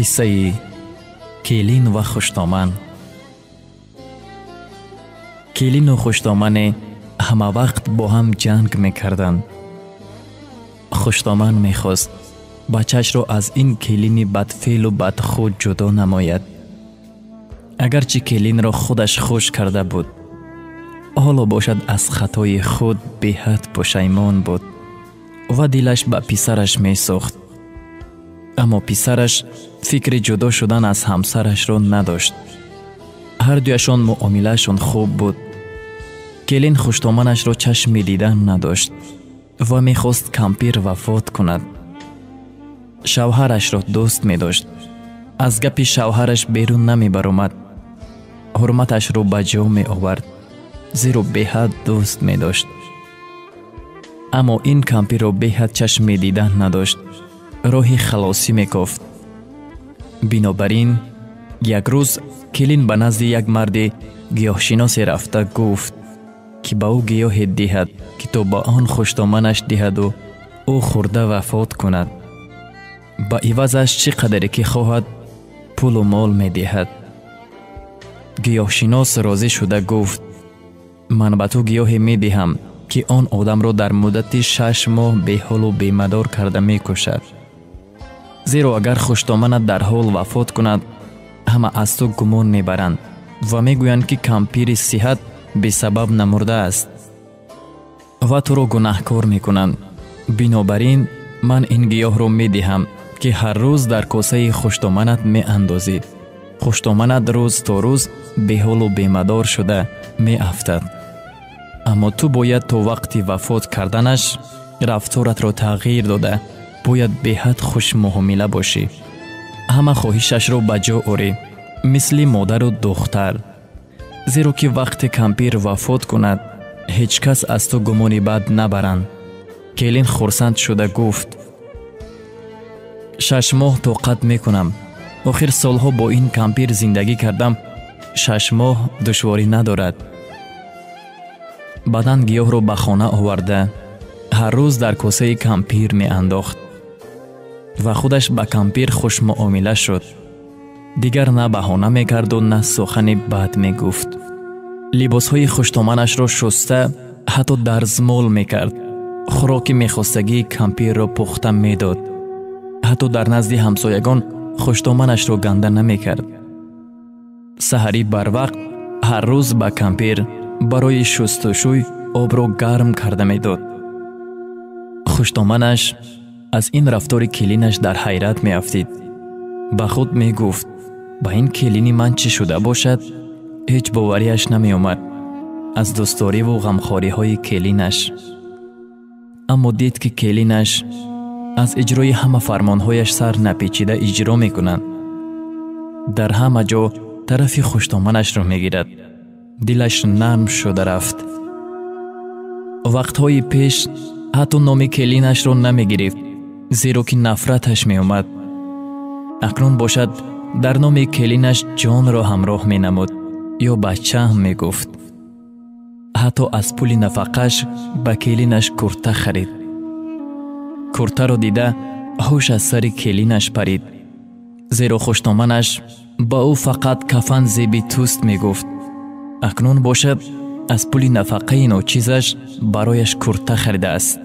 قصه کلین و خشتامن. کلین و خشتامن همه وقت با هم جنگ میکردند. خشتامن میخواست بچهش را از این کلین بدفعل و بدخود جدا نماید. اگرچه کلین را خودش خوش کرده بود، حالا باشد از خطای خود بی‌حد پشیمان بود و دلش به پسرش میسوخت. اما پسرش فکر جدا شدن از همسرش را نداشت. هر دویشان معاملهشان خوب بود. کلین خشتامنش را چشم دیدن نداشت و میخواست کمپیر وفات کند. شوهرش را دوست می‌داشت. از گپ شوهرش بیرون نمی‌برآمد. حرمتش را به جا می‌آورد، زیرا بی‌حد دوست می‌داشت. اما این کمپیر را بی‌حد چشم دیدن نداشت. راه خلاصی می‌گفت. بنابراین یک روز کلین به نزد یک مرد گیاهشناسی رفته گفت که به او گیاه دهد که تا به آن خشتامنش دهد و او خورده وفات کند. با عوضش چقدر که خواهد پول و مال می دهد. گیاهشناس راضی شده گفت من به تو گیاه می دهم که آن آدم را در مدت 6 ماه بی حال و بی مدار کرده می کشد. زیرا اگر خشتامنت در حال وفات کند، همه از تو گمان می برند و می گویند که کمپیر صحت بی سبب نمرده است و تو را گناهکار می کنند. بنابراین من این گیاه را می دهم که هر روز در کاسه خشتامنت می اندازی. خشتامنت روز تا روز بی حال و بی مدار شده می افتد. اما تو باید تا وقتی وفات کردنش رفتارت را تغییر داده باید بی‌حد خوش معامله باشی. همه خواهشش را به جا آوری، مثل مادر و دختر. زیرا که وقتی کمپیر وفات کند هیچ کس از تو گمانی بد نبرند. کلین خرسند شده گفت 6 ماه طاقت میکنم. آخر سالها با این کمپیر زندگی کردم. 6 ماه دشواری ندارد. بعداً گیاه رو به خانه آورده هر روز در کاسه کمپیر می انداخت و خودش به کمپیر خوش معامله شد. دیگر نه بهانه می کرد و نه سخن بد می گفت. لباسهای خشتامنش را شسته، حتی درزمال می کرد. خوراک میخواستگی کمپیر را پخته می داد. حتی در نزد همسایگان خشتامنش را گنده نمی کرد. سحری بر وقت هر روز به کمپیر برای شستشوی آب را گرم کرده می داد. خشتامنش از این رفتار کلینش در حیرت می افتید. به خود می گفت با این کلینی من چی شده باشد؟ هیچ باوریش نمی آمد از دوستداری و غمخواری های کلینش. اما دید که کلینش از اجرای همه فرمانهایش سر نپیچیده اجرا می کنند. در همه جا طرف خشتامنش را می گیرد. دلش نرم شده رفت. وقتهای پیش حتی نام کلینش را نمی گرفت، زیرا که نفرتش می آمد. اکنون باشد در نام کلینش جان را همراه می نمود یا بچه هم می گفت. حتی از پول نفقش به کلینش کرته خرید. کرته را دیده هوش از سر کلینش پرید، زیرا خشتامنش با او فقط کفن زیبی توست می گفت. اکنون باشد از پول نفقه ناچیزش برایش کرته خریده است.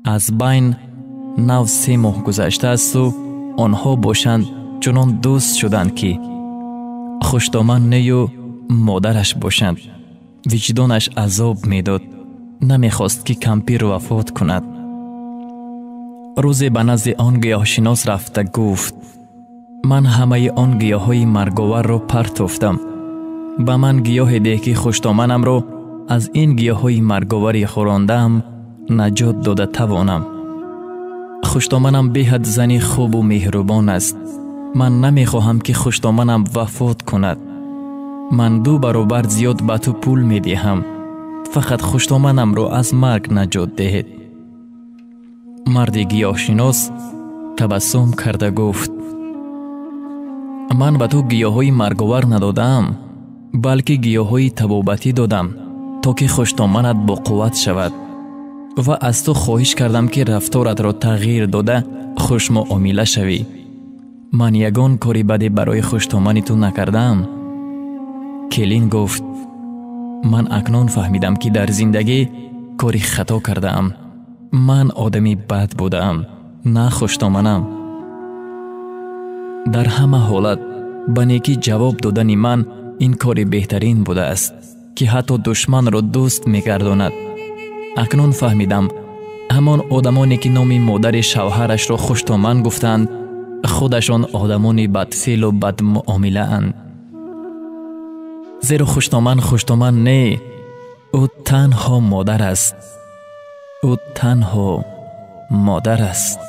از بین 9 ماه گذشته است و آنها باشند چنان دوست شدند که خشتامن نیو مادرش باشند. وجدانش عذاب میداد. نمیخواست که کمپیر وفات کند. روزی به نزد آن گیاهشناس رفته گفت من همه آن گیاهای مرگاور را پرتافتم. به من گیاه ده که خشتامنم را از این گیاهای مرگاوری خوراندم نجات داده توانم. خشتامنم بی‌حد زنی خوب و مهربان است. من نمیخواهم که خشتامنم وفات کند. من 2 برابر زیاد به تو پول می دهم. فقط خشتامنم را از مرگ نجات دهید. مرد گیاهشناس تبسم کرده گفت من به تو گیاهای مرگاور ندادم، بلکه گیاهای طبابتی دادم تا که خشتامنت با قوت شود و از تو خواهش کردم که رفتارت را تغییر داده خوش معامله شوی. من یگان کاری بدی برای خوشتومانی تو نکردم. کلین گفت من اکنون فهمیدم که در زندگی کاری خطا کردم. من آدمی بد بودم، نه خوشتومنم. در همه حالت به نیکی جواب دادن من این کاری بهترین بوده است که حتی دشمن را دوست می‌گرداند. اکنون فهمیدم همان آدمانی که نام مادر شوهرش را خوشتومن گفتند خودشان آدمانی بدفعل و بدمعامله اند. زیرا خوشتومن نه، او تنها مادر است. او تنها مادر است.